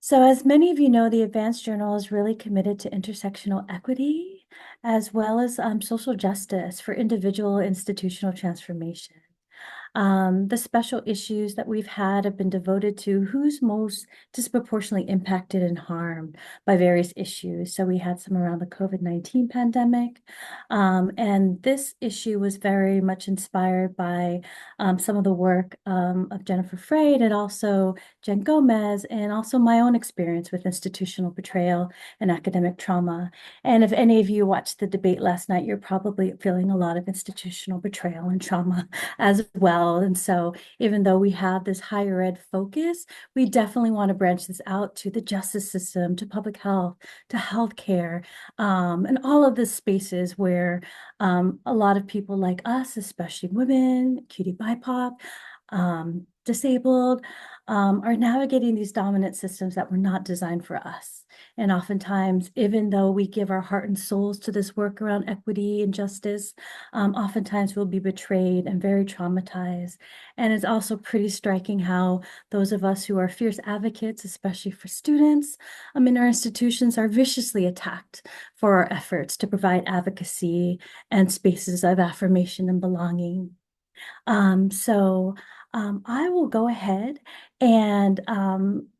So as many of you know, the Advanced Journal is really committed to intersectional equity as well as social justice for individual institutional transformation. The special issues that we've had have been devoted to who's most disproportionately impacted and harmed by various issues. So we had some around the COVID-19 pandemic. And this issue was very much inspired by some of the work of Jennifer Freyd and also Jen Gomez, and also my own experience with institutional betrayal and academic trauma. And if any of you watched the debate last night, you're probably feeling a lot of institutional betrayal and trauma as well. And so even though we have this higher ed focus, we definitely want to branch this out to the justice system, to public health, to healthcare, and all of the spaces where a lot of people like us, especially women, cutie BIPOC, disabled, are navigating these dominant systems that were not designed for us. And oftentimes, even though we give our heart and souls to this work around equity and justice, oftentimes we'll be betrayed and very traumatized. And it's also pretty striking how those of us who are fierce advocates, especially for students, in our institutions, are viciously attacked for our efforts to provide advocacy and spaces of affirmation and belonging. I will go ahead and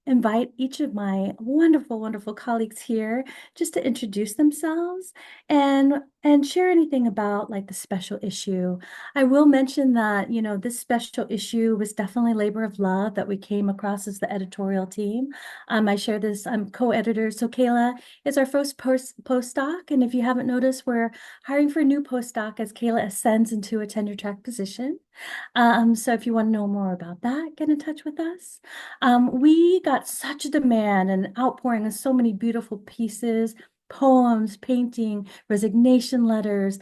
invite each of my wonderful, wonderful colleagues here just to introduce themselves and share anything about like the special issue. I will mention that, you know, this special issue was definitely labor of love that we came across as the editorial team. I share this, I'm co-editor, so Kayla is our first postdoc, and if you haven't noticed, we're hiring for a new postdoc as Kayla ascends into a tenure track position. So if you want to know more about that, get in touch with us. We got such a demand and outpouring of so many beautiful pieces, poems, painting, resignation letters,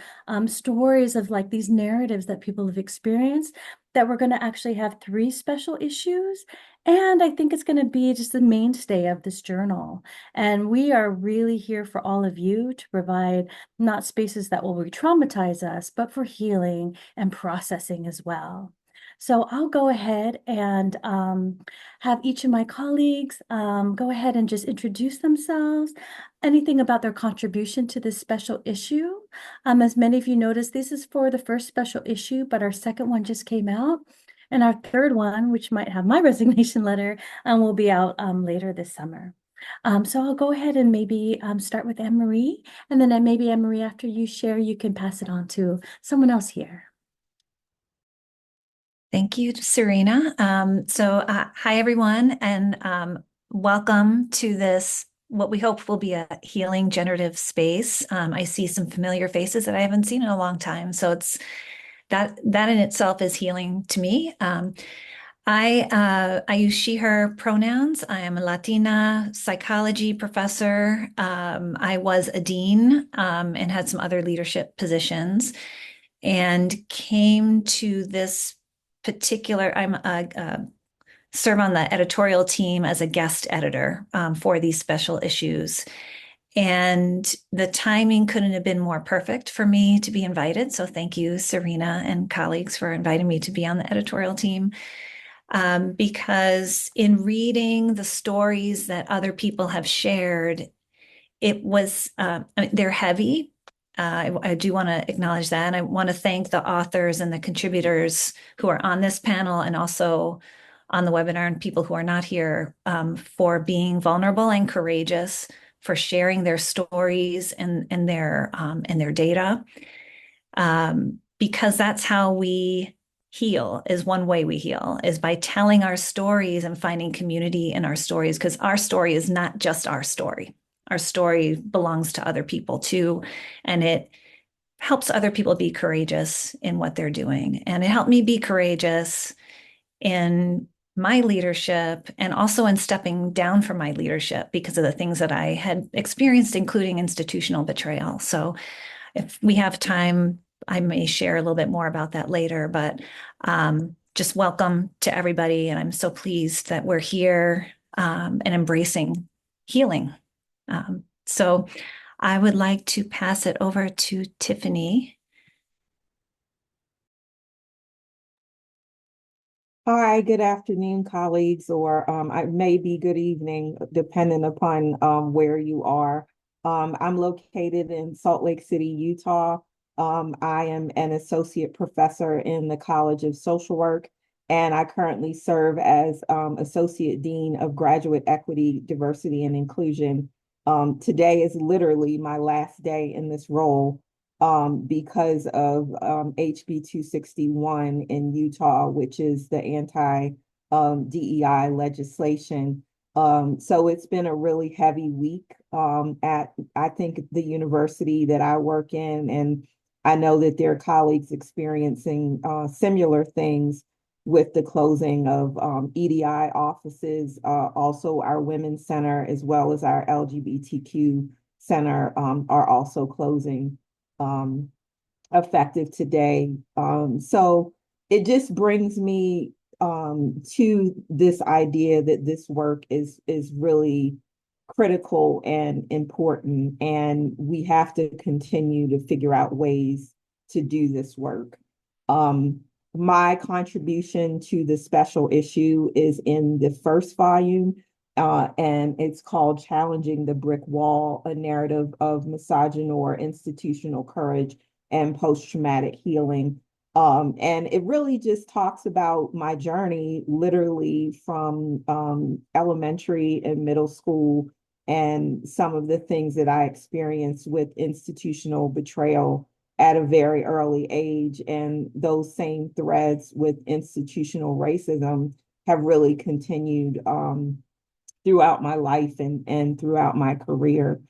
stories of like these narratives that people have experienced, that we're going to actually have 3 special issues. And I think it's going to be just the mainstay of this journal. And we are really here for all of you to provide not spaces that will re-traumatize us, but for healing and processing as well. So I'll go ahead and have each of my colleagues go ahead and just introduce themselves, anything about their contribution to this special issue. As many of you noticed, this is for the first special issue, but our second one just came out. And our third one, which might have my resignation letter, will be out later this summer. So I'll go ahead and maybe start with Annmarie, and then maybe Annmarie, after you share, you can pass it on to someone else here. Thank you, Sarina. Hi, everyone, and welcome to this, what we hope will be a healing generative space. I see some familiar faces that I haven't seen in a long time, so it's that in itself is healing to me. I use she, her pronouns. I am a Latina psychology professor. I was a dean and had some other leadership positions, and came to this particular, serve on the editorial team as a guest editor for these special issues. And the timing couldn't have been more perfect for me to be invited. So thank you, Sarina and colleagues, for inviting me to be on the editorial team. Because in reading the stories that other people have shared, it was, they're heavy. I do want to acknowledge that. And I want to thank the authors and the contributors who are on this panel and also on the webinar, and people who are not here, for being vulnerable and courageous, for sharing their stories and their data. Because that's how we heal, is one way we heal, is by telling our stories and finding community in our stories, because our story is not just our story. Our story belongs to other people too, and it helps other people be courageous in what they're doing. And it helped me be courageous in my leadership and also in stepping down from my leadership because of the things that I had experienced, including institutional betrayal. So if we have time, I may share a little bit more about that later, but just welcome to everybody. And I'm so pleased that we're here and embracing healing. So I would like to pass it over to Tiffany. Hi, good afternoon, colleagues, or I may be good evening, depending upon where you are. I'm located in Salt Lake City, Utah. I am an associate professor in the College of Social Work, and I currently serve as Associate Dean of Graduate Equity, Diversity, and Inclusion. Today is literally my last day in this role because of HB 261 in Utah, which is the anti DEI legislation. So it's been a really heavy week at, I think, the university that I work in. And I know that there are colleagues experiencing similar things with the closing of EDI offices, also our Women's Center, as well as our LGBTQ Center are also closing um, effective today. So it just brings me to this idea that this work is really critical and important, and we have to continue to figure out ways to do this work. Um, my contribution to the special issue is in the first volume, and it's called Challenging the Brick Wall, a narrative of misogynoir institutional courage and post-traumatic healing. And it really just talks about my journey, literally from elementary and middle school, and some of the things that I experienced with institutional betrayal at a very early age. And those same threads with institutional racism have really continued throughout my life and throughout my career.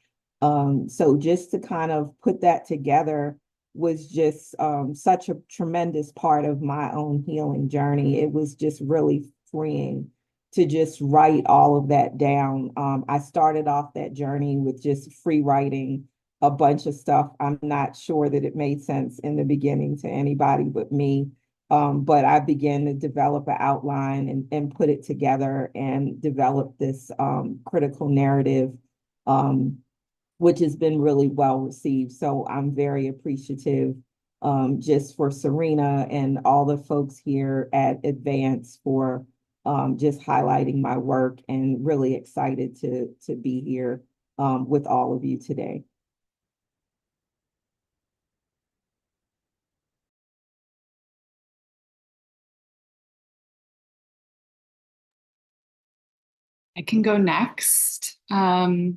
So just to kind of put that together was just such a tremendous part of my own healing journey. It was just really freeing to just write all of that down. I started off that journey with just free writing a bunch of stuff. I'm not sure that it made sense in the beginning to anybody but me. But I began to develop an outline and put it together and develop this critical narrative, um, which has been really well received. So I'm very appreciative just for Sarina and all the folks here at Advance for just highlighting my work, and really excited to be here with all of you today. I can go next. I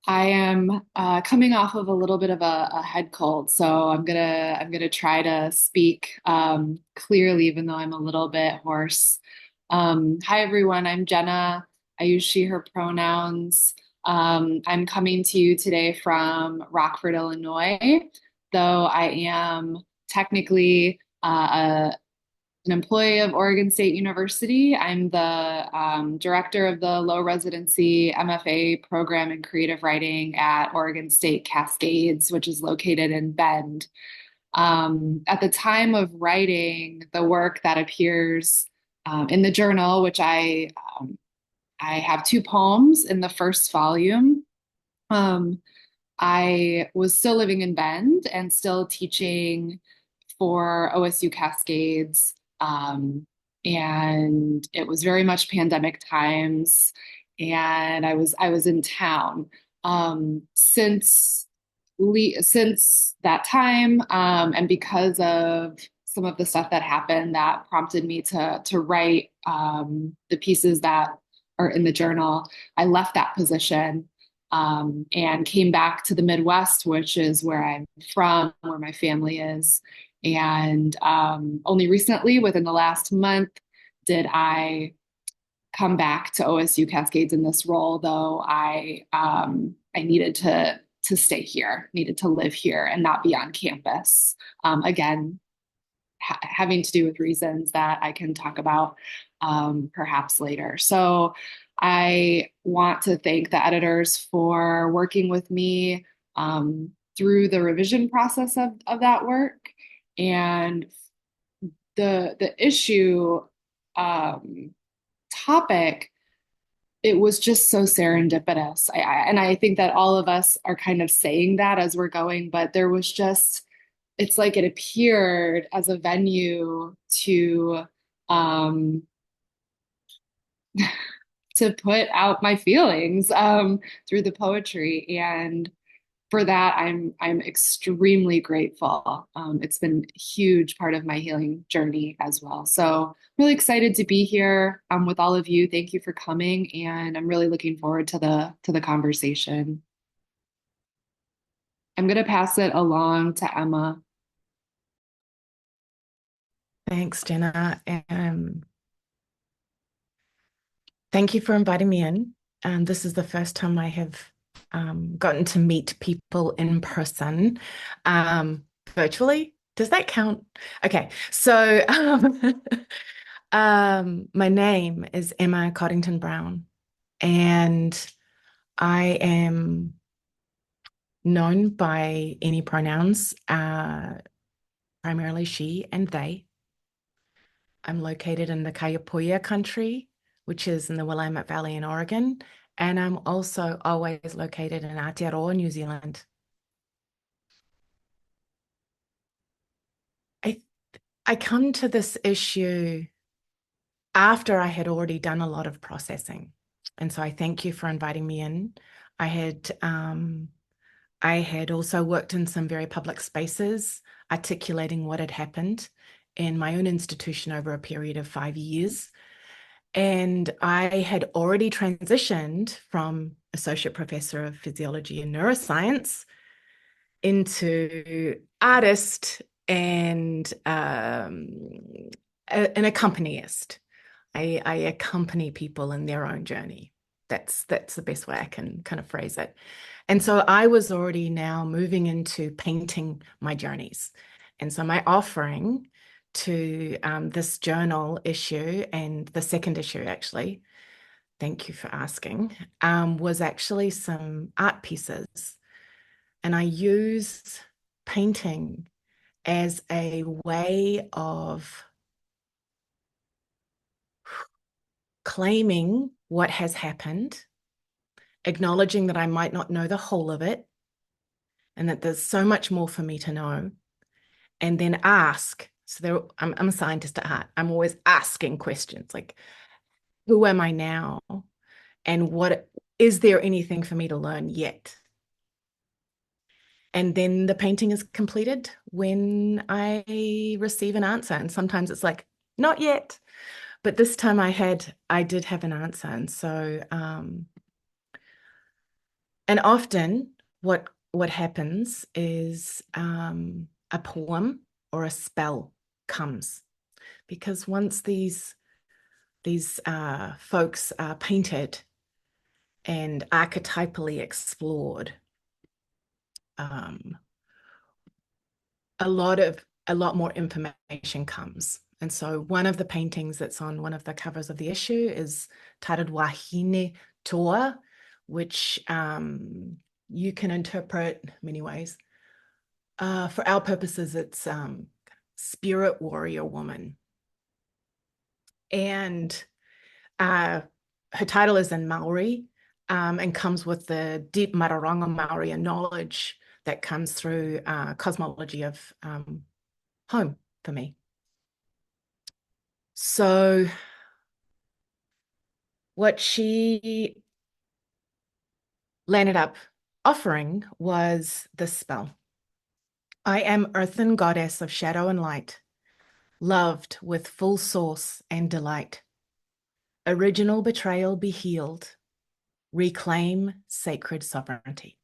am coming off of a little bit of a head cold, so I'm gonna try to speak clearly, even though I'm a little bit hoarse. Hi everyone, I'm Jenna. I use she/her pronouns. I'm coming to you today from Rockford, Illinois, though I am technically an employee of Oregon State University. I'm the director of the low residency MFA program in creative writing at Oregon State Cascades, which is located in Bend. At the time of writing the work that appears in the journal, which I have two poems in the first volume. Um, I was still living in Bend and still teaching for OSU Cascades. And it was very much pandemic times, and I was in town. Since that time, and because of some of the stuff that happened that prompted me to write the pieces that are in the journal, I left that position and came back to the Midwest, which is where I'm from, where my family is. And only recently, within the last month, did I come back to OSU Cascades in this role, though I needed to stay here, needed to live here and not be on campus. Again, having to do with reasons that I can talk about perhaps later. So I want to thank the editors for working with me through the revision process of that work. And the issue topic, it was just so serendipitous. And I think that all of us are kind of saying that as we're going, but there was just, it's like it appeared as a venue to um, to put out my feelings through the poetry. And for that, I'm extremely grateful. It's been a huge part of my healing journey as well. So really excited to be here with all of you. Thank you for coming, and I'm really looking forward to the conversation. I'm going to pass it along to Emma. Thanks, Jenna. Thank you for inviting me in. This is the first time I have gotten to meet people in person, virtually. Does that count? Okay, so my name is Emma Coddington Brown, and I am known by any pronouns, primarily she and they. I'm located in the Kayapōia country, which is in the Willamette Valley in Oregon, and I'm also always located in Aotearoa, New Zealand. I come to this issue after I had already done a lot of processing, and so I thank you for inviting me in. I had also worked in some very public spaces, articulating what had happened in my own institution over a period of 5 years. And I had already transitioned from associate professor of physiology and neuroscience into artist and an accompanist. I accompany people in their own journey. That's the best way I can kind of phrase it. And so I was already now moving into painting my journeys. And so my offering to this journal issue and the second issue, actually, thank you for asking, was actually some art pieces. And I use painting as a way of claiming what has happened, acknowledging that I might not know the whole of it, and that there's so much more for me to know, and then ask. So I'm a scientist at heart. I'm always asking questions like, who am I now? And what is there anything for me to learn yet? And then the painting is completed when I receive an answer. And sometimes it's like, not yet. But this time I did have an answer. And so, and often what happens is a poem or a spell comes, because once these folks are painted and archetypally explored, a lot more information comes. And so one of the paintings that's on one of the covers of the issue is titled Wahine Toa, which you can interpret many ways. For our purposes, it's spirit warrior woman. And her title is in Maori, and comes with the deep Mararanga Maori knowledge that comes through cosmology of home for me. So what she landed up offering was this spell. I am earthen goddess of shadow and light, loved with full source and delight. Original betrayal be healed, reclaim sacred sovereignty.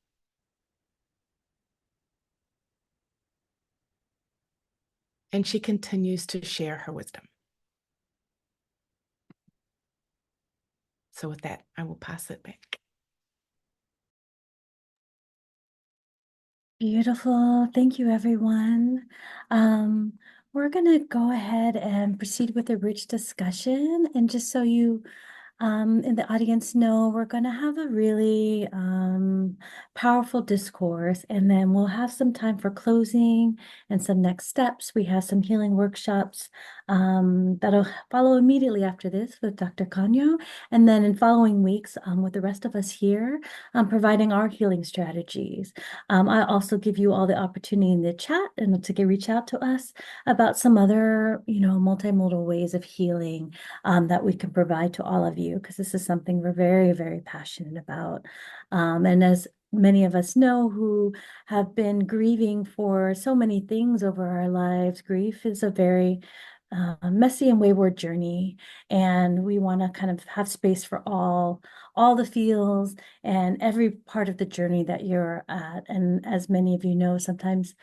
And she continues to share her wisdom. So with that, I will pass it back. Beautiful. Thank you, everyone. We're going to go ahead and proceed with a rich discussion. And just so you in the audience know, we're going to have a really powerful discourse, and then we'll have some time for closing and some next steps. We have some healing workshops that'll follow immediately after this with Dr. Caño, and then in following weeks with the rest of us here, providing our healing strategies. I also give you all the opportunity in the chat and to reach out to us about some other, multimodal ways of healing that we can provide to all of you, because this is something we're very, very passionate about. And as many of us know who have been grieving for so many things over our lives, grief is a very messy and wayward journey, and we want to kind of have space for all the feels and every part of the journey that you're at. And as many of you know, sometimes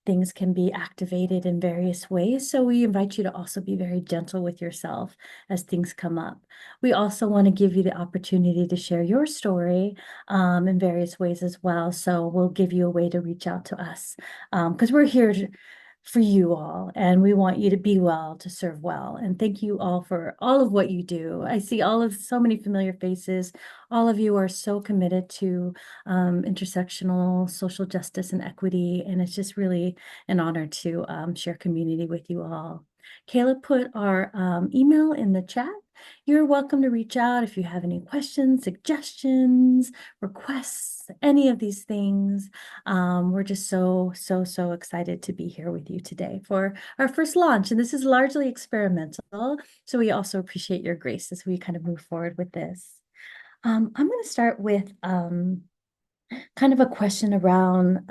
things can be activated in various ways. So we invite you to also be very gentle with yourself as things come up. We also want to give you the opportunity to share your story in various ways as well. So we'll give you a way to reach out to us because we're here for you all, and we want you to be well, to serve well. And thank you all for all of what you do. I see so many familiar faces. All of you are so committed to intersectional social justice and equity, and it's just really an honor to share community with you all. Kayla put our email in the chat. You're welcome to reach out if you have any questions, suggestions, requests, any of these things. We're just so excited to be here with you today for our first launch. And this is largely experimental, so we also appreciate your grace as we kind of move forward with this. I'm going to start with kind of a question around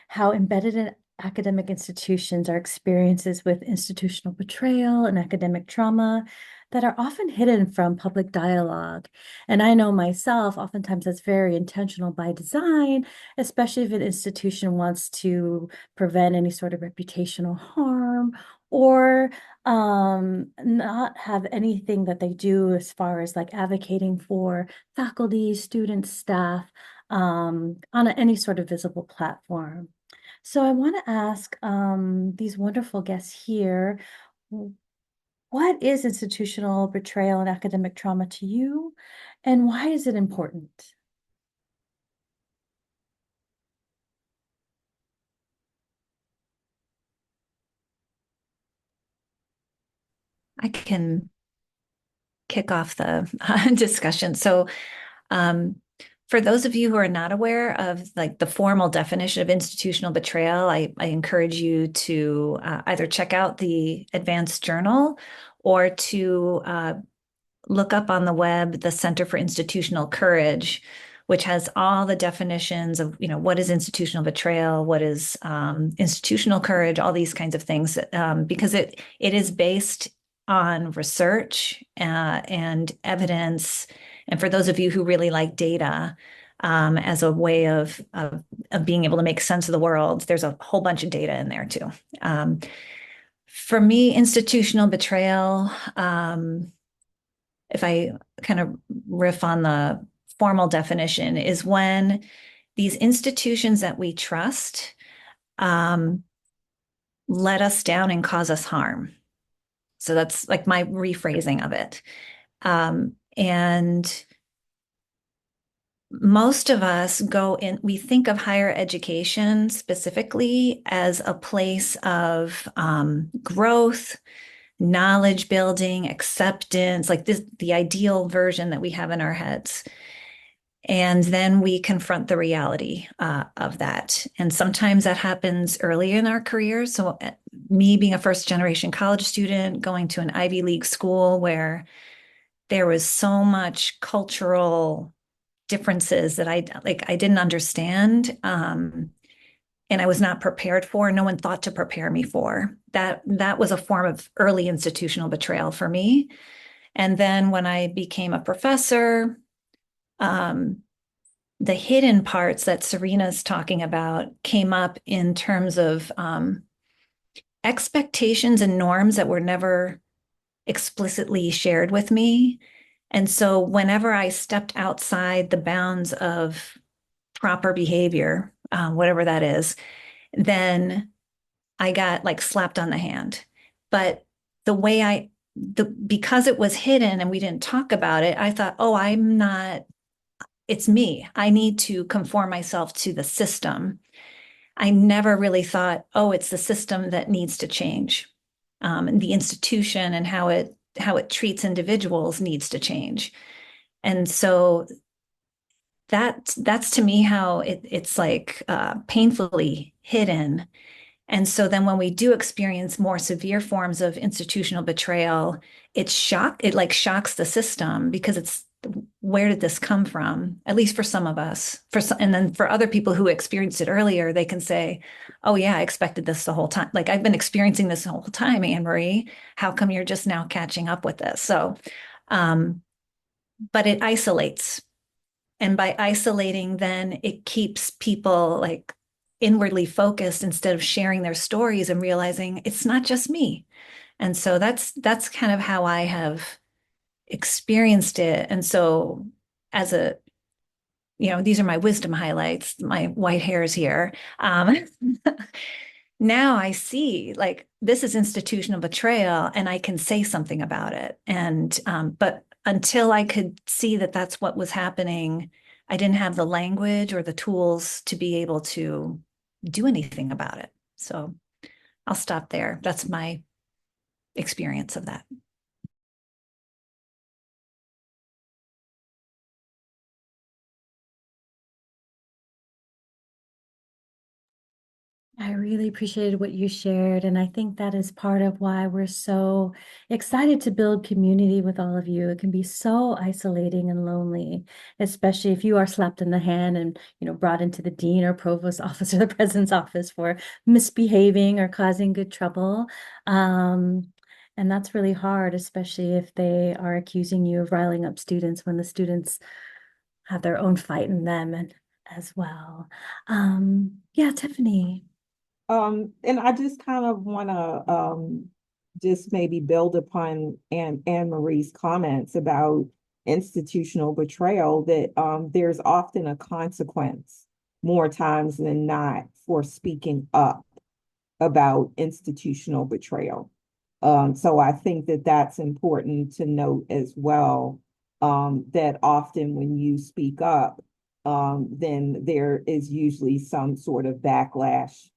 how embedded in academic institutions are experiences with institutional betrayal and academic trauma that are often hidden from public dialogue. And I know myself, oftentimes that's very intentional by design, especially if an institution wants to prevent any sort of reputational harm or not have anything that they do as far as like advocating for faculty, students, staff on any sort of visible platform. So I want to ask these wonderful guests here, what is institutional betrayal and academic trauma to you, and why is it important? I can kick off the discussion. So, for those of you who are not aware of like the formal definition of institutional betrayal, I encourage you to either check out the advanced journal or to look up on the web the Center for Institutional Courage, which has all the definitions of, what is institutional betrayal, what is institutional courage, all these kinds of things, because it is based on research and evidence. And for those of you who really like data as a way of being able to make sense of the world, there's a whole bunch of data in there too. For me, institutional betrayal, if I kind of riff on the formal definition, is when these institutions that we trust let us down and cause us harm. So that's like my rephrasing of it. And most of us we think of higher education specifically as a place of growth, knowledge building, acceptance, like the ideal version that we have in our heads. And then we confront the reality of that. And sometimes that happens early in our careers. So me being a first generation college student, going to an Ivy League school where there was so much cultural differences that I didn't understand. And I was not prepared for, no one thought to prepare me for. That was a form of early institutional betrayal for me. And then when I became a professor, the hidden parts that Sarina's talking about came up in terms of expectations and norms that were never explicitly shared with me. And so whenever I stepped outside the bounds of proper behavior, whatever that is, then I got like slapped on the hand. But because it was hidden and we didn't talk about it, I thought, it's me. I need to conform myself to the system. I never really thought, it's the system that needs to change. and the institution and how it treats individuals needs to change. And so that's to me how it's like painfully hidden. And so then when we do experience more severe forms of institutional betrayal, it like shocks the system, because it's, where did this come from? At least for some of us. And then for other people who experienced it earlier, they can say, "Oh yeah, I expected this the whole time. Like, I've been experiencing this the whole time, Annmarie. How come you're just now catching up with this?" So, but it isolates. And by isolating, then it keeps people like inwardly focused instead of sharing their stories and realizing it's not just me. And so that's kind of how I have experienced it. And so as a, these are my wisdom highlights, my white hairs here. Now I see, like, this is institutional betrayal and I can say something about it. And but until I could see that that's what was happening, I didn't have the language or the tools to be able to do anything about it. So I'll stop there. That's my experience of that. I really appreciated what you shared, and I think that is part of why we're so excited to build community with all of you. It can be so isolating and lonely, especially if you are slapped in the hand and, brought into the dean or provost office or the president's office for misbehaving or causing good trouble. And that's really hard, especially if they are accusing you of riling up students when the students have their own fight in them and as well. Yeah, Tiffany. And I just kind of want to just maybe build upon Anne-Marie's comments about institutional betrayal, that there's often a consequence more times than not for speaking up about institutional betrayal. So I think that that's important to note as well, that often when you speak up, then there is usually some sort of backlash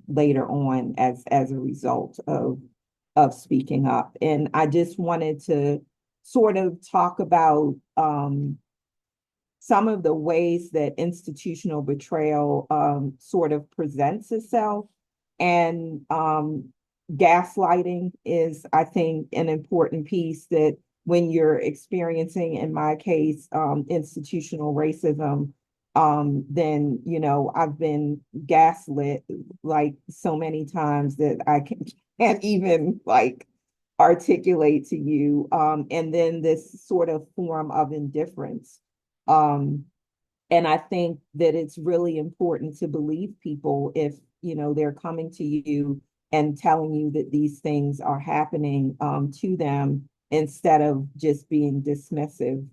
later on as a result of speaking up. And I just wanted to sort of talk about some of the ways that institutional betrayal sort of presents itself. And gaslighting is, I think, an important piece that when you're experiencing, in my case, institutional racism, then, I've been gaslit like so many times that I can't even like articulate to you. And then this sort of form of indifference. And I think that it's really important to believe people if, they're coming to you and telling you that these things are happening to them, instead of just being dismissive.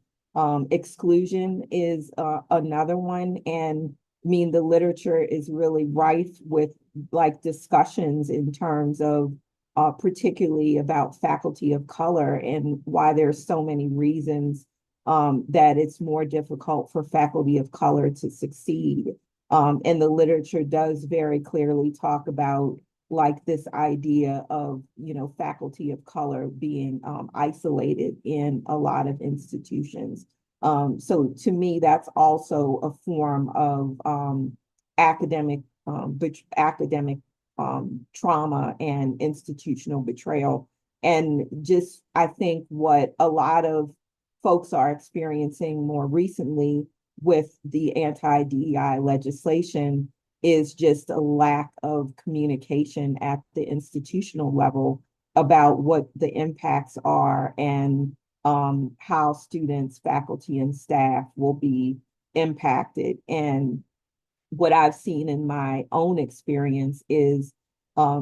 Exclusion is another one. And I mean, the literature is really rife with like discussions in terms of particularly about faculty of color and why there's so many reasons that it's more difficult for faculty of color to succeed. And the literature does very clearly talk about like this idea of, faculty of color being isolated in a lot of institutions. So to me, that's also a form of academic trauma and institutional betrayal. And just, I think what a lot of folks are experiencing more recently with the anti-DEI legislation is just a lack of communication at the institutional level about what the impacts are and how students, faculty, and staff will be impacted. And what I've seen in my own experience is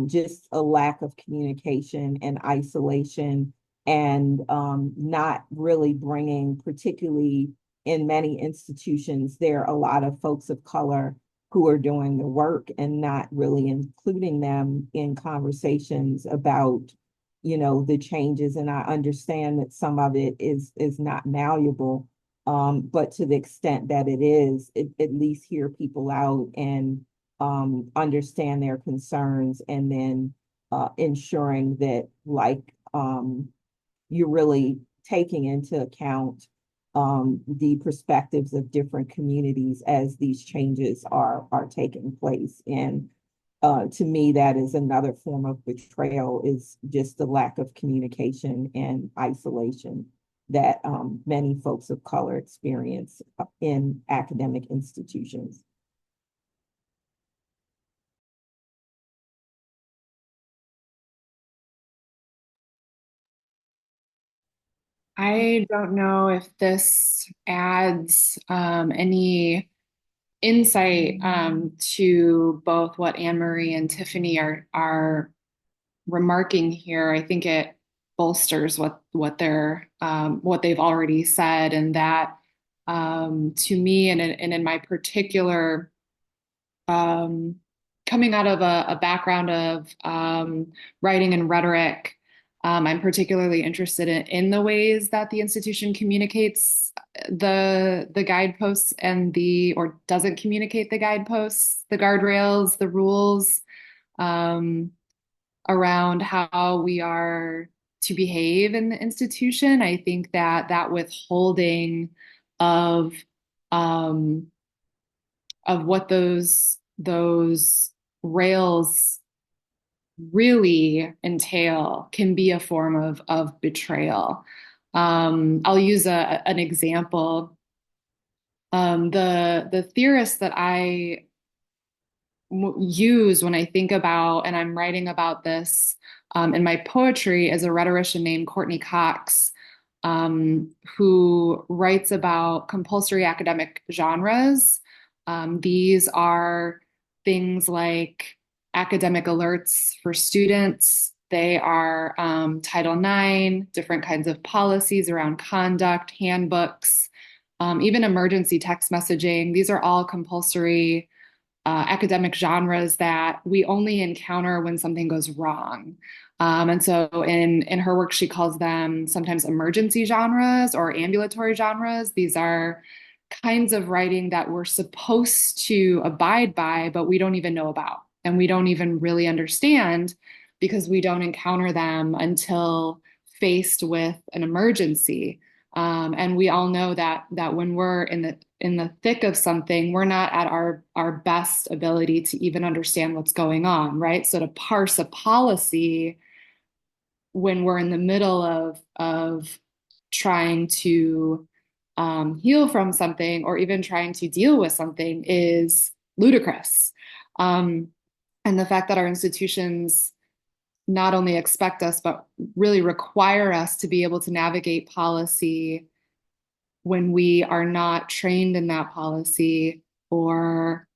just a lack of communication and isolation, and not really bringing, particularly in many institutions, there are a lot of folks of color who are doing the work and not really including them in conversations about, the changes. And I understand that some of it is not malleable, but to the extent that it is, at least hear people out and understand their concerns, and then ensuring that you're really taking into account the perspectives of different communities as these changes are taking place. And to me, that is another form of betrayal, is just the lack of communication and isolation that many folks of color experience in academic institutions. I don't know if this adds any insight to both what Annmarie and Tiffany are remarking here. I think it bolsters what they've already said, and that to me, and in my particular, coming out of a background of writing and rhetoric, I'm particularly interested in the ways that the institution communicates the guideposts or doesn't communicate the guideposts, the guardrails, the rules around how we are to behave in the institution. I think that withholding of what those rails really entail can be a form of betrayal. I'll use an example. The theorist that I use when I think about, and I'm writing about this in my poetry, is a rhetorician named Courtney Cox, who writes about compulsory academic genres. These are things like academic alerts for students. They are Title IX, different kinds of policies around conduct, handbooks, even emergency text messaging. These are all compulsory academic genres that we only encounter when something goes wrong. And so in her work, she calls them sometimes emergency genres or ambulatory genres. These are kinds of writing that we're supposed to abide by, but we don't even know about, and we don't even really understand because we don't encounter them until faced with an emergency. And we all know that when we're in the thick of something, we're not at our best ability to even understand what's going on, right? So to parse a policy when we're in the middle of trying to heal from something or even trying to deal with something is ludicrous. And the fact that our institutions not only expect us, but really require us to be able to navigate policy when we are not trained in that policy or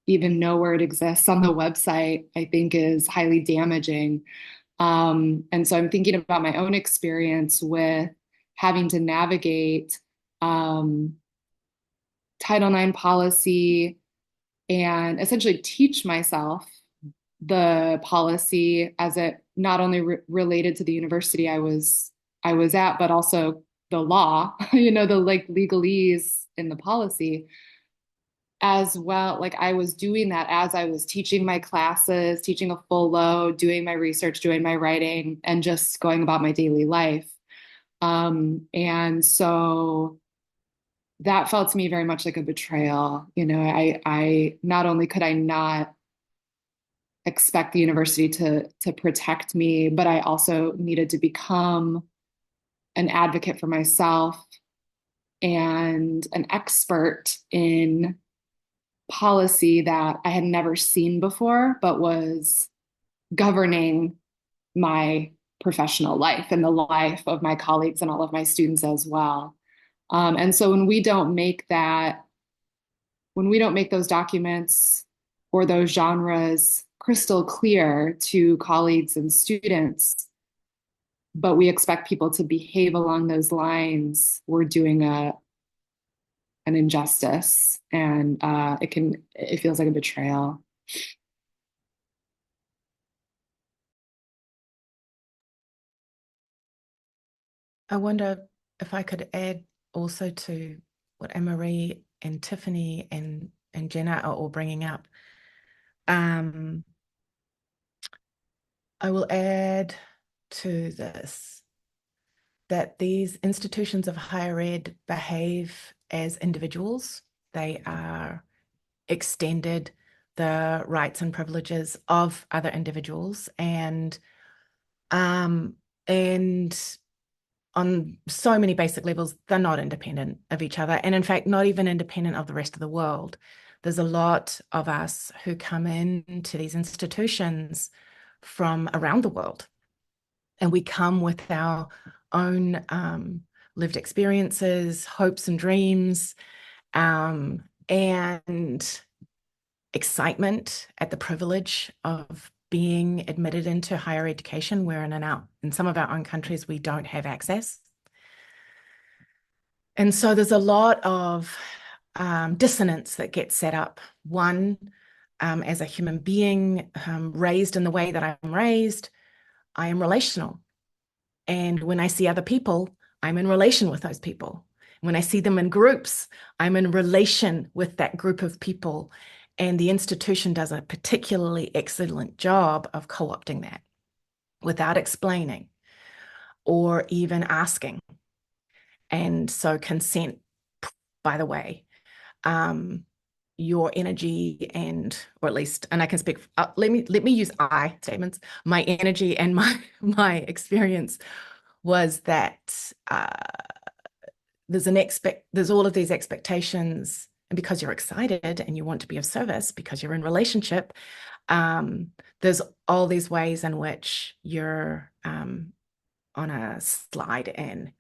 even know where it exists on the website, I think is highly damaging. And so I'm thinking about my own experience with having to navigate Title IX policy and essentially teach myself the policy as it not only related to the university I was at, but also the law, the like legalese in the policy as well. Like I was doing that as I was teaching my classes, teaching a full load, doing my research, doing my writing, and just going about my daily life. And so that felt to me very much like a betrayal. I not only could I not expect the university to protect me, but I also needed to become an advocate for myself and an expert in policy that I had never seen before, but was governing my professional life and the life of my colleagues and all of my students as well. And so when we don't make those documents or those genres crystal clear to colleagues and students, but we expect people to behave along those lines, we're doing an injustice, and it feels like a betrayal. I wonder if I could add also to what Annmarie and Tiffany and Jenna are all bringing up. I will add to this that these institutions of higher ed behave as individuals. They are extended the rights and privileges of other individuals, and on so many basic levels, they're not independent of each other, and in fact, not even independent of the rest of the world. There's a lot of us who come into these institutions from around the world, and we come with our own lived experiences, hopes and dreams, and excitement at the privilege of being admitted into higher education, where in some of our own countries we don't have access. And so there's a lot of dissonance that gets set up. One, as a human being raised in the way that I'm raised, I am relational. And when I see other people, I'm in relation with those people. When I see them in groups, I'm in relation with that group of people. And the institution does a particularly excellent job of co-opting that without explaining or even asking. And so consent, by the way, your energy or at least, and I can speak, let me use I statements. My energy and my experience was that there's all of these expectations, and because you're excited and you want to be of service because you're in relationship, there's all these ways in which you're on a slide in,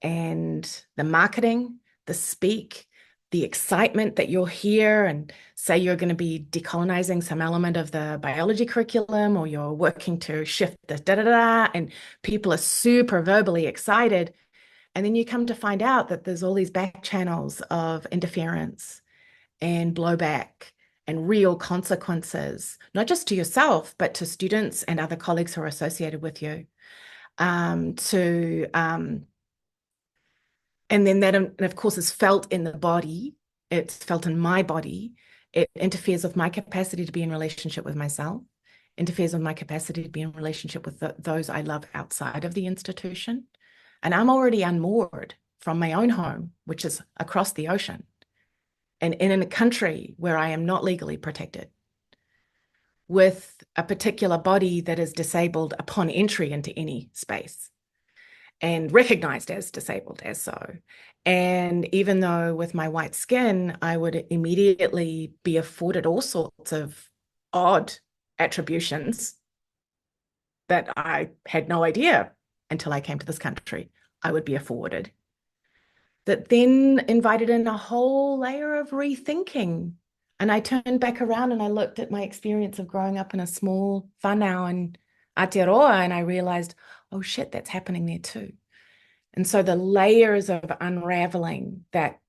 and the marketing, the speak, the excitement that you're here and say you're going to be decolonizing some element of the biology curriculum, or you're working to shift the da-da-da, and people are super verbally excited. And then you come to find out that there's all these back channels of interference and blowback and real consequences, not just to yourself, but to students and other colleagues who are associated with you. And then that, and of course, is felt in the body. It's felt in my body. It interferes with my capacity to be in relationship with myself, interferes with my capacity to be in relationship with those I love outside of the institution. And I'm already unmoored from my own home, which is across the ocean, and in a country where I am not legally protected, with a particular body that is disabled upon entry into any space and recognized as disabled as so. And even though with my white skin, I would immediately be afforded all sorts of odd attributions that I had no idea until I came to this country I would be afforded, that then invited in a whole layer of rethinking. And I turned back around and I looked at my experience of growing up in a small whānau in Aotearoa, and I realized, oh shit, that's happening there too. And so the layers of unraveling that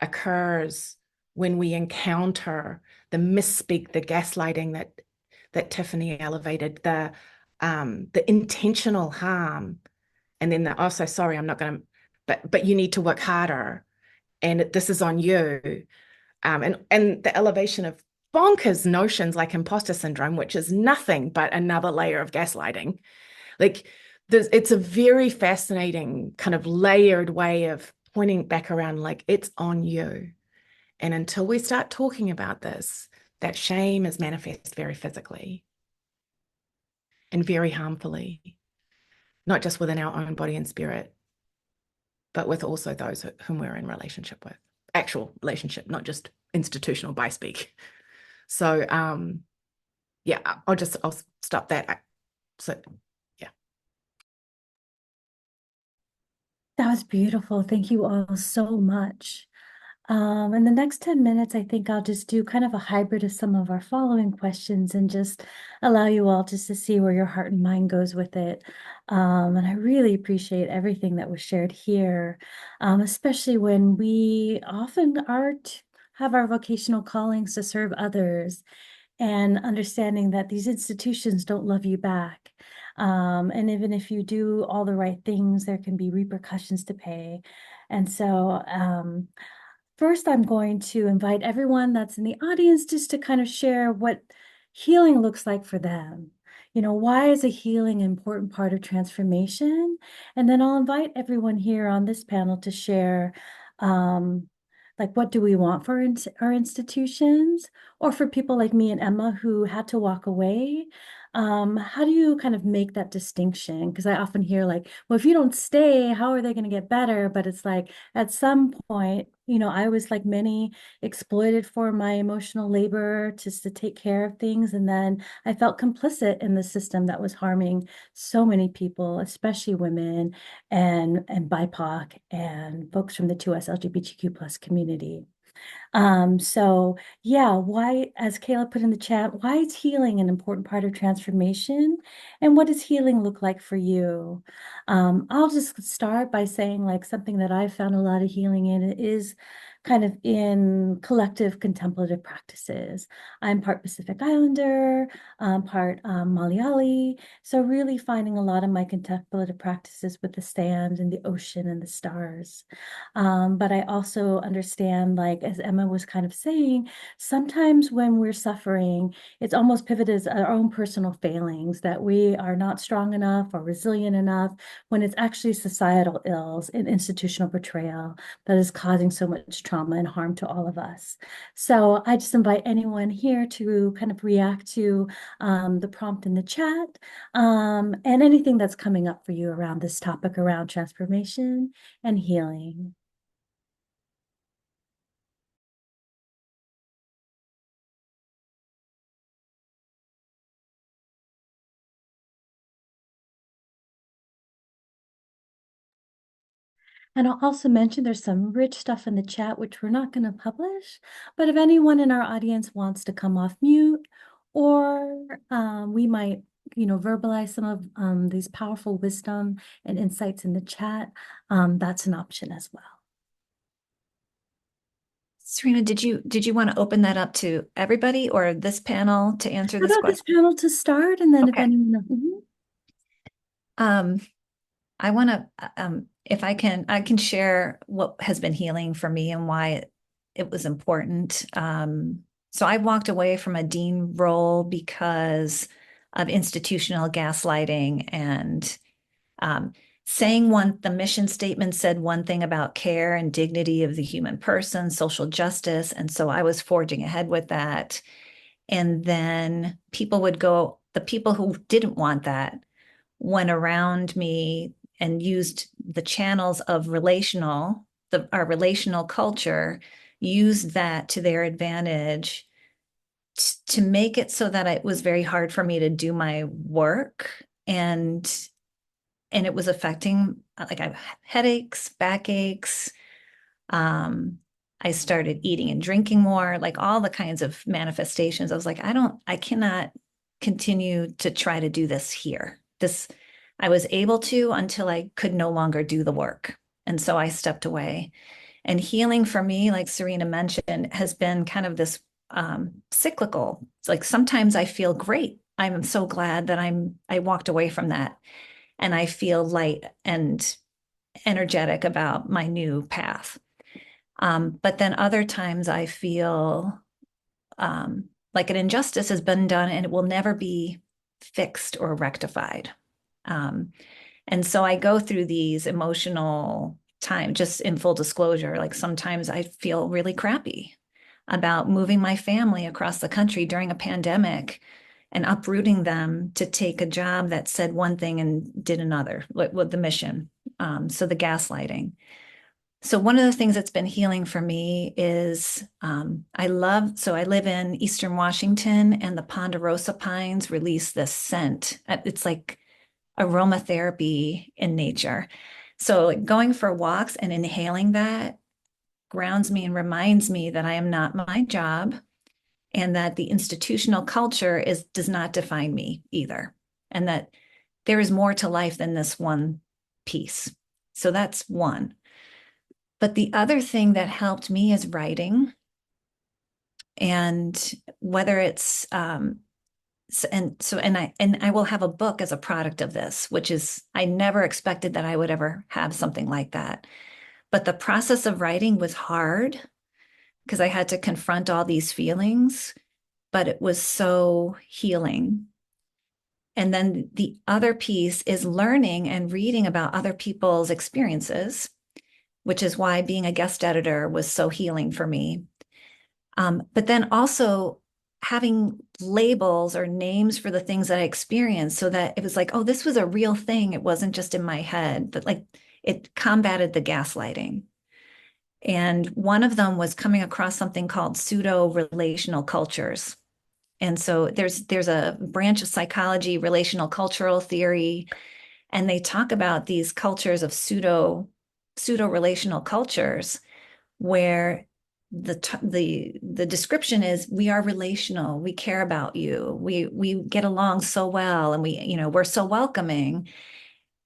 occurs when we encounter the misspeak, the gaslighting that Tiffany elevated, the intentional harm, and then the, oh, so sorry, I'm not going to, but you need to work harder, and this is on you, and the elevation of bonkers notions like imposter syndrome, which is nothing but another layer of gaslighting. Like it's a very fascinating kind of layered way of pointing back around, like it's on you. And until we start talking about this, that shame is manifest very physically and very harmfully, not just within our own body and spirit, but with also those whom we're in relationship with, actual relationship, not just institutional by speak. So yeah, I'll stop that. So yeah. That was beautiful. Thank you all so much. In the next 10 minutes, I think I'll just do kind of a hybrid of some of our following questions and just allow you all just to see where your heart and mind goes with it. And I really appreciate everything that was shared here, especially when we often have our vocational callings to serve others, and understanding that these institutions don't love you back. And even if you do all the right things, there can be repercussions to pay. And so, first, I'm going to invite everyone that's in the audience just to kind of share what healing looks like for them. why is a healing an important part of transformation? And then I'll invite everyone here on this panel to share, um, like, what do we want for our institutions? Or for people like me and Emma who had to walk away, how do you kind of make that distinction? Because I often hear like, well, if you don't stay, how are they going to get better? But it's like at some point, I was like many exploited for my emotional labor just to take care of things. And then I felt complicit in the system that was harming so many people, especially women and BIPOC and folks from the 2S LGBTQ plus community. So yeah, why, as Kayla put in the chat, why is healing an important part of transformation? And what does healing look like for you? I'll just start by saying like something that I've found a lot of healing in is kind of in collective contemplative practices. I'm part Pacific Islander, part Malayali. So really finding a lot of my contemplative practices with the sand and the ocean and the stars. But I also understand, like, as Emma was kind of saying, sometimes when we're suffering, it's almost pivoted as our own personal failings that we are not strong enough or resilient enough when it's actually societal ills and institutional betrayal that is causing so much trauma and harm to all of us. So I just invite anyone here to kind of react to the prompt in the chat and anything that's coming up for you around this topic around transformation and healing. And I'll also mention there's some rich stuff in the chat, which we're not going to publish. But if anyone in our audience wants to come off mute, or we might, verbalize some of these powerful wisdom and insights in the chat, that's an option as well. Sarina, did you want to open that up to everybody or this panel to answer How this about this question? panel to start, and then if Okay. anyone, I want to, if I can share what has been healing for me and why it was important. So I walked away from a dean role because of institutional gaslighting and saying the mission statement said one thing about care and dignity of the human person, social justice. And so I was forging ahead with that. And then the people who didn't want that went around me and used the channels of our relational culture, used that to their advantage to make it so that it was very hard for me to do my work. And it was affecting, like, I have headaches, backaches. I started eating and drinking more, like all the kinds of manifestations. I was like, I cannot continue to try to do this here. I was able to until I could no longer do the work. And so I stepped away. And healing for me, like Sarina mentioned, has been kind of this cyclical. It's like sometimes I feel great. I'm so glad that I walked away from that. And I feel light and energetic about my new path. But then other times I feel like an injustice has been done and it will never be fixed or rectified. And so I go through these emotional time, just in full disclosure, like sometimes I feel really crappy about moving my family across the country during a pandemic and uprooting them to take a job that said one thing and did another, with the mission. So the gaslighting. So one of the things that's been healing for me is I live in Eastern Washington, and the ponderosa pines release this scent. It's like aromatherapy in nature. So like going for walks and inhaling that grounds me and reminds me that I am not my job, and that the institutional culture does not define me either, and that there is more to life than this one piece. So that's one. But the other thing that helped me is writing. And whether it's and I will have a book as a product of this, which is, I never expected that I would ever have something like that. But the process of writing was hard because I had to confront all these feelings, but it was so healing. And then the other piece is learning and reading about other people's experiences, which is why being a guest editor was so healing for me. But then also having labels or names for the things that I experienced so that it was like, oh, this was a real thing. It wasn't just in my head, but like it combated the gaslighting. And one of them was coming across something called pseudo relational cultures. And so there's a branch of psychology, relational cultural theory, and they talk about these cultures of pseudo relational cultures where the description is we are relational, we care about you, we get along so well, and we're so welcoming.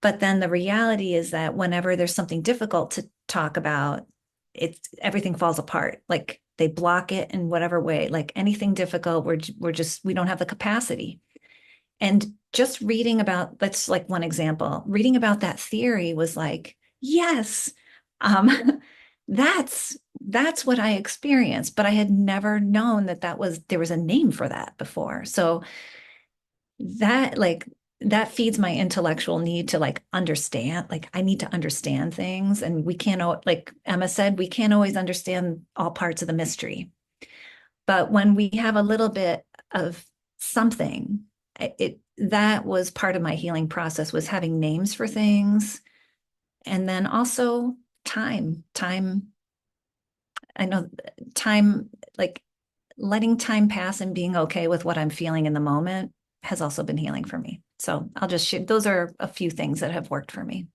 But then the reality is that whenever there's something difficult to talk about, everything falls apart. Like they block it in whatever way. Like anything difficult, we don't have the capacity. And just reading about, that's like one example. Reading about that theory was like, yes, um, that's what I experienced, but I had never known there was a name for that before. So that like that feeds my intellectual need to like understand. Like I need to understand things, and we can't, like Emma said, we can't always understand all parts of the mystery. But when we have a little bit of something, that was part of my healing process, was having names for things. And then also time. I know time, like letting time pass and being okay with what I'm feeling in the moment has also been healing for me. So I'll just share, those are a few things that have worked for me.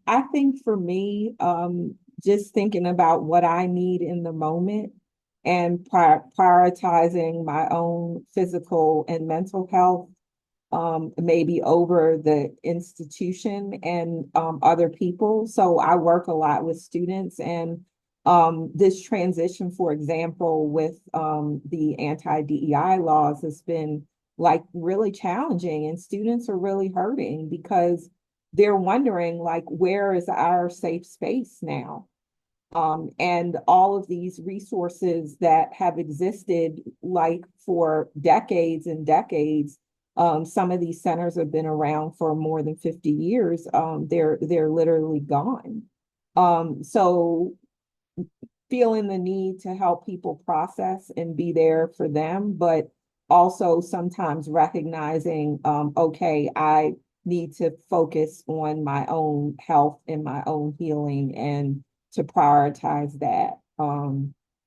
I think for me, just thinking about what I need in the moment and prioritizing my own physical and mental health, maybe over the institution and other people. So I work a lot with students, and this transition, for example, with the anti-DEI laws has been like really challenging, and students are really hurting because they're wondering like, where is our safe space now? And all of these resources that have existed like for decades and decades, some of these centers have been around for more than 50 years. They're literally gone. So feeling the need to help people process and be there for them, but also sometimes recognizing, okay, I need to focus on my own health and my own healing and to prioritize that.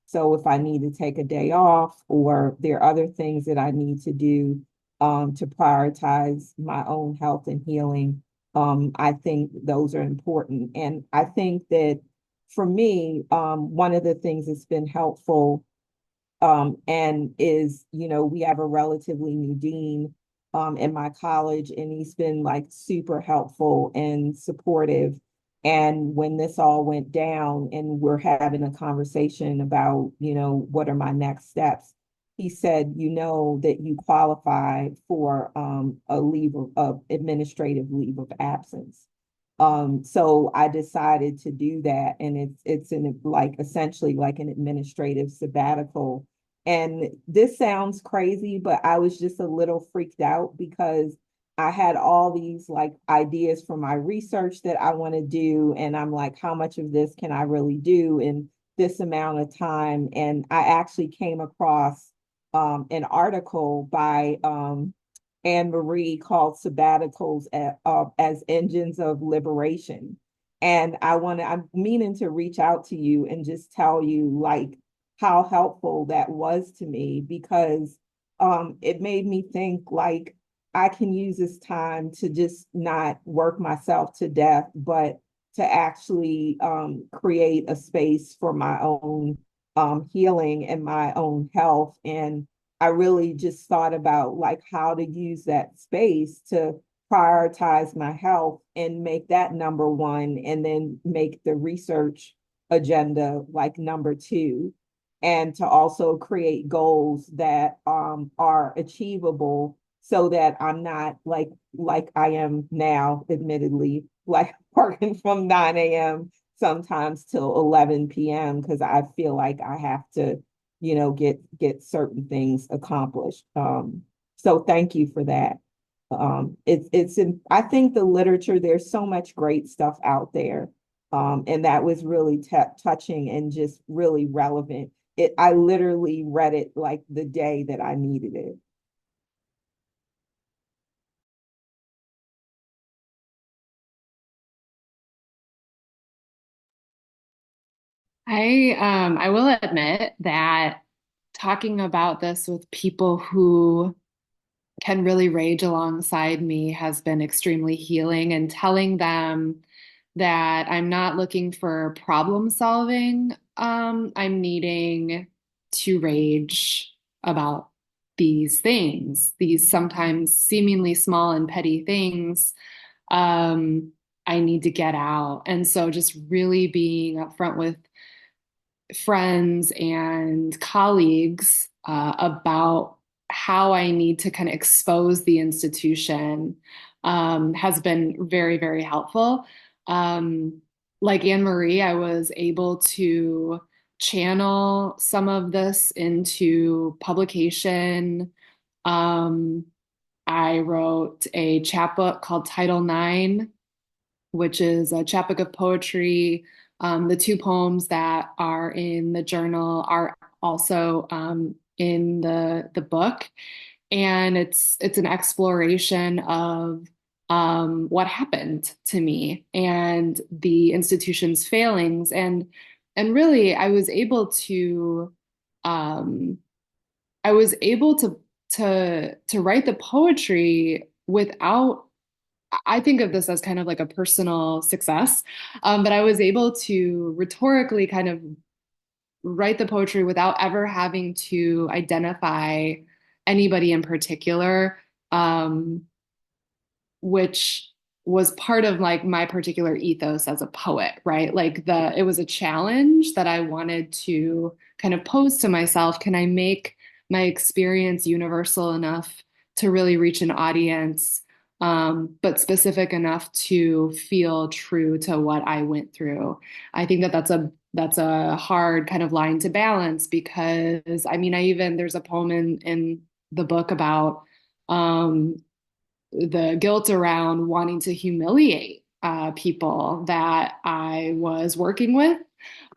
So if I need to take a day off or there are other things that I need to do to prioritize my own health and healing, I think those are important. And I think that for me, one of the things that's been helpful and is, we have a relatively new dean in my college, and he's been like super helpful and supportive. And when this all went down and we're having a conversation about, what are my next steps, he said, that you qualify for a leave of administrative leave of absence. So I decided to do that, and it's in like essentially like an administrative sabbatical. And this sounds crazy, but I was just a little freaked out because I had all these like ideas for my research that I want to do, and I'm like, how much of this can I really do in this amount of time? And I actually came across an article by Annmarie called sabbaticals as engines of liberation. And I'm meaning to reach out to you and just tell you like how helpful that was to me, because it made me think like I can use this time to just not work myself to death, but to actually create a space for my own healing and my own health. And I really just thought about like how to use that space to prioritize my health and make that number one, and then make the research agenda like number two, and to also create goals that are achievable so that I'm not like I am now, admittedly, like working from 9 a.m. sometimes till 11 p.m. because I feel like I have to get certain things accomplished. So thank you for that. I think the literature, there's so much great stuff out there. And that was really touching and just really relevant. I literally read it like the day that I needed it. I will admit that talking about this with people who can really rage alongside me has been extremely healing, and telling them that I'm not looking for problem solving. I'm needing to rage about these things, these sometimes seemingly small and petty things. Um, I need to get out. And so just really being upfront with friends and colleagues about how I need to kind of expose the institution has been very, very helpful. Like Annmarie, I was able to channel some of this into publication. Um, I wrote a chapbook called Title IX, which is a chapbook of poetry. The two poems that are in the journal are also in the book, and it's an exploration of what happened to me and the institution's failings, and really um, I was able to write the poetry without. I think of this as kind of like a personal success, but I was able to rhetorically kind of write the poetry without ever having to identify anybody in particular, um, which was part of like my particular ethos as a poet, right? Like it was a challenge that I wanted to kind of pose to myself. Can I make my experience universal enough to really reach an audience, but specific enough to feel true to what I went through? I think that that's a hard kind of line to balance, because I mean, there's a poem in the book about um, the guilt around wanting to humiliate people that I was working with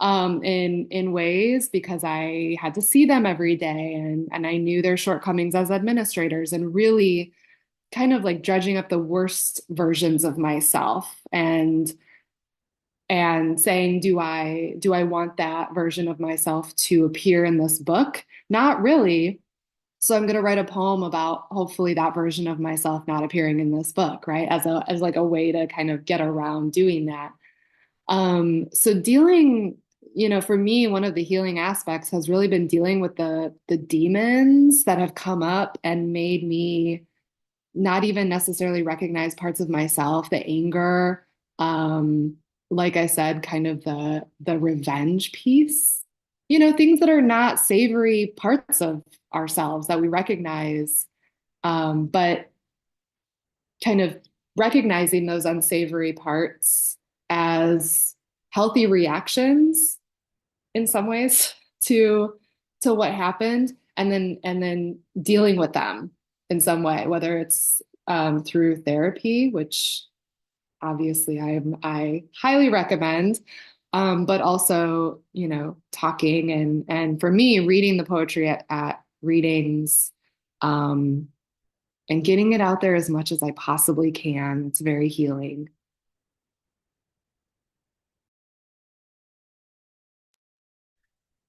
in ways, because I had to see them every day, and I knew their shortcomings as administrators, and really kind of like dredging up the worst versions of myself, and saying, do I want that version of myself to appear in this book? Not really. So I'm going to write a poem about hopefully that version of myself not appearing in this book, right? As like a way to kind of get around doing that. So dealing, for me, one of the healing aspects has really been dealing with the demons that have come up and made me not even necessarily recognize parts of myself, the anger, um, like I said, kind of the revenge piece, things that are not savory parts of ourselves that we recognize, but kind of recognizing those unsavory parts as healthy reactions in some ways to what happened, and then dealing with them in some way, whether it's through therapy, which obviously I highly recommend, but also talking, and for me, reading the poetry at readings, um, and getting it out there as much as I possibly can. It's very healing.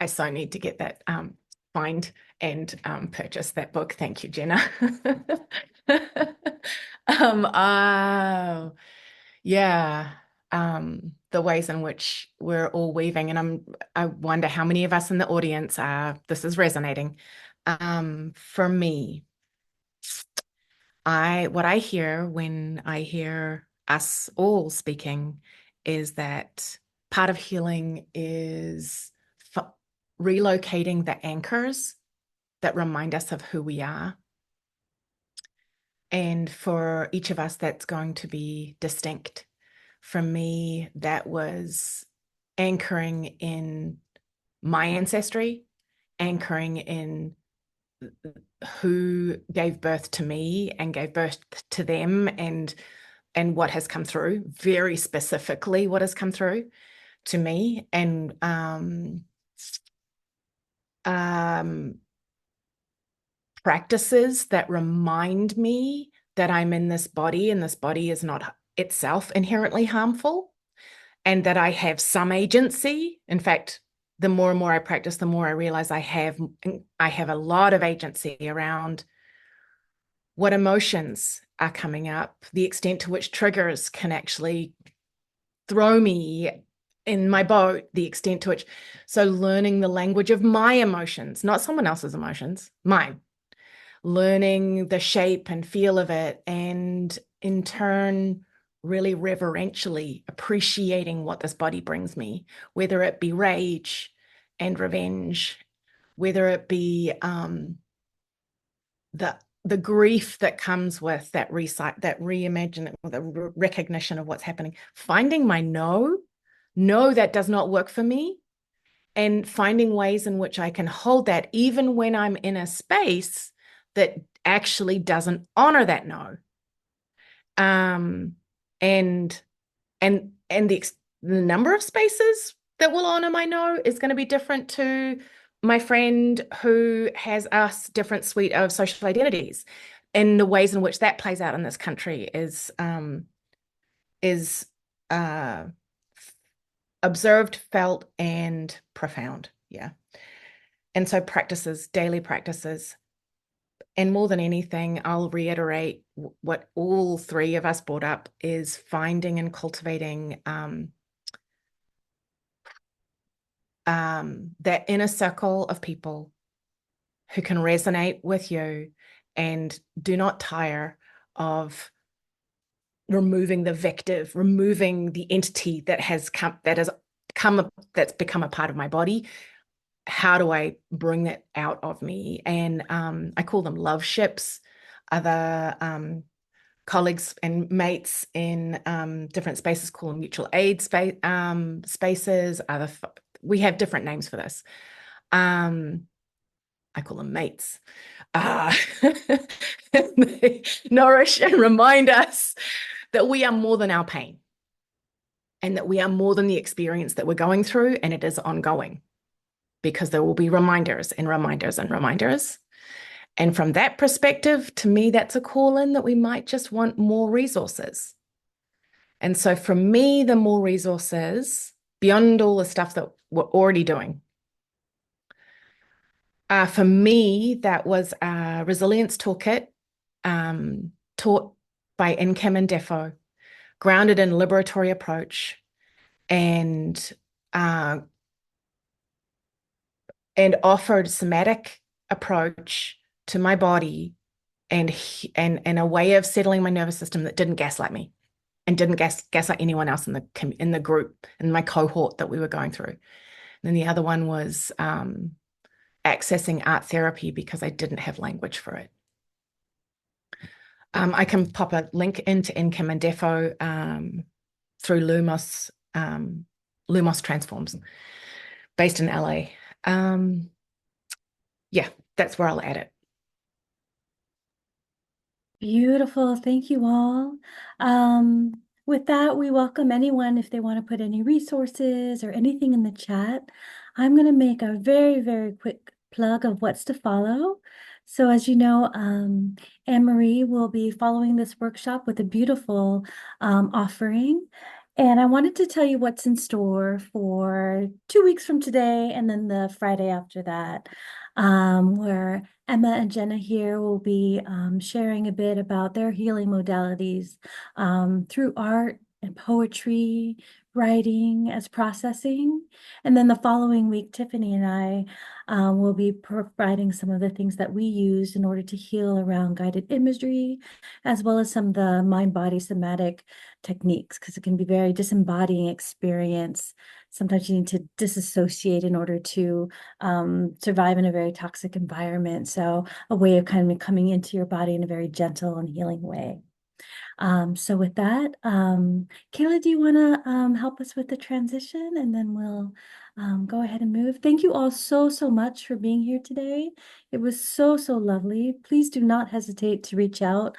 I so need to get that find and purchase that book. Thank you, Jenna. Oh, yeah. The ways in which we're all weaving, and I wonder how many of us in the audience this is resonating. For me, what I hear when I hear us all speaking is that part of healing is relocating the anchors that remind us of who we are. And for each of us, that's going to be distinct. For me, that was anchoring in my ancestry anchoring in who gave birth to me and gave birth to them, and what has come through, very specifically what has come through to me, and practices that remind me that I'm in this body, and this body is not itself inherently harmful, and that I have some agency. In fact, the more and more I practice, the more I realize I have a lot of agency around what emotions are coming up, the extent to which triggers can actually throw me in my boat, the extent to which, so learning the language of my emotions, not someone else's emotions, mine, learning the shape and feel of it, and in turn, really reverentially appreciating what this body brings me, whether it be rage and revenge, whether it be the grief that comes with that reimagine, the recognition of what's happening, finding my no that does not work for me, and finding ways in which I can hold that even when I'm in a space that actually doesn't honor that no. And the number of spaces that will honor my no is going to be different to my friend who has a different suite of social identities. And the ways in which that plays out in this country is observed, felt, and profound. Yeah. And so daily practices. And more than anything, I'll reiterate what all three of us brought up, is finding and cultivating that inner circle of people who can resonate with you and do not tire of removing the vective, removing the entity that's become a part of my body. How do I bring that out of me? And I call them love ships. Other colleagues and mates in different spaces call them mutual aid spaces. We have different names for this. I call them mates. They nourish and remind us that we are more than our pain, and that we are more than the experience that we're going through, and it is ongoing, because there will be reminders and reminders and reminders. And from that perspective, to me, that's a call in that we might just want more resources. And so for me, the more resources, beyond all the stuff that we're already doing, for me, that was a resilience toolkit taught by Incam and Defo, grounded in liberatory approach, and offered somatic approach to my body, and a way of settling my nervous system that didn't gaslight me, and didn't gaslight anyone else in the group, in my cohort that we were going through. And then the other one was accessing art therapy, because I didn't have language for it. I can pop a link into Income and Defo through Lumos Transforms, based in LA. Yeah, that's where I'll add it. Beautiful. Thank you all. With that, we welcome anyone if they want to put any resources or anything in the chat. I'm going to make a very, very quick plug of what's to follow. So as you know, Annmarie will be following this workshop with a beautiful offering. And I wanted to tell you what's in store for 2 weeks from today, and then the Friday after that, where Emma and Jenna here will be sharing a bit about their healing modalities through art and poetry, writing as processing. And then the following week, Tiffany and I will be providing some of the things that we use in order to heal around guided imagery, as well as some of the mind-body somatic techniques, because it can be very disembodying experience. Sometimes you need to disassociate in order to survive in a very toxic environment. So a way of kind of coming into your body in a very gentle and healing way. So with that, Kayla, do you want to help us with the transition, and then we'll go ahead and move. Thank you all so much for being here today. It was so lovely. Please do not hesitate to reach out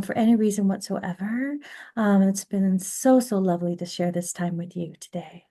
for any reason whatsoever. It's been so lovely to share this time with you today.